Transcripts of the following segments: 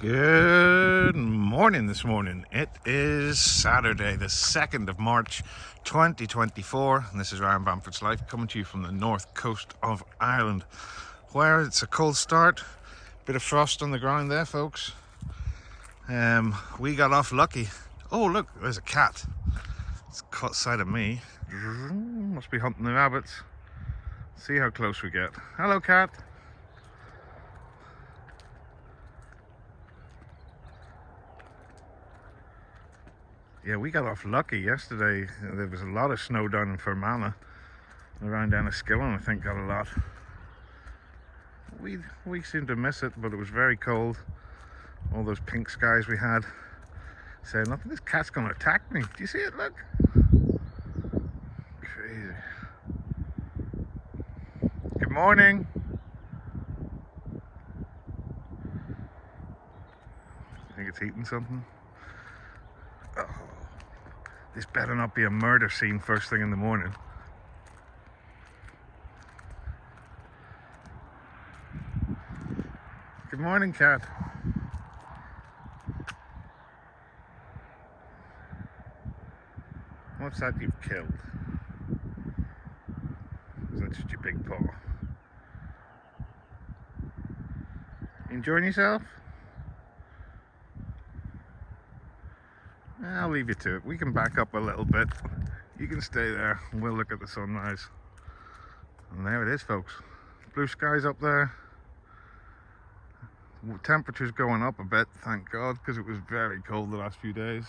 Good morning this morning. It is Saturday, the 2nd of March 2024, and this is Ryanbamfordslife coming to you from the north coast of Ireland, where it's a cold start, bit of frost on the ground there, folks. We got off lucky. Oh, look, there's a cat. It's caught sight of me. Must be hunting the rabbits. See how close we get. Hello, cat. Yeah, we got off lucky yesterday. There was a lot of snow down in Fermanagh. Around down Skillen, I think, got a lot. We seemed to miss it, but it was very cold. All those pink skies we had. Saying, look, this cat's gonna attack me. Do you see it? Look. Crazy. Good morning. I think it's eating something. Oh, this better not be a murder scene first thing in the morning. Good morning, cat. What's that you've killed? Is that just your big paw? Enjoying yourself? I'll leave you to it. We can back up a little bit. You can stay there and we'll look at the sunrise. And there it is, folks. Blue skies up there. Temperature's going up a bit, thank God, because it was very cold the last few days.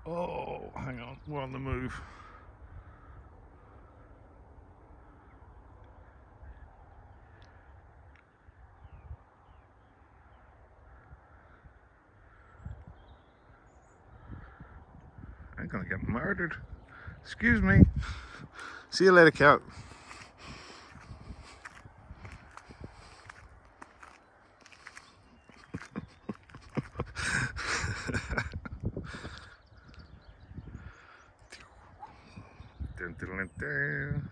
Oh, hang on, we're on the move. I'm gonna get murdered. Excuse me. See you later, cat. Dun, dun, dun, dun.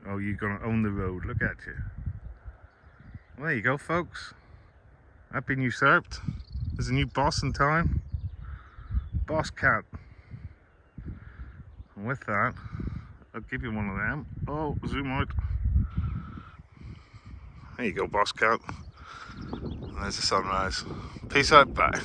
Oh, you're gonna own the road. Look at you. Well, there you go, folks. I've been usurped. There's a new boss in town. Boss cat. And with that, I'll give you one of them. Oh, zoom out. There you go, boss cat. There's the sunrise. Peace out, bye.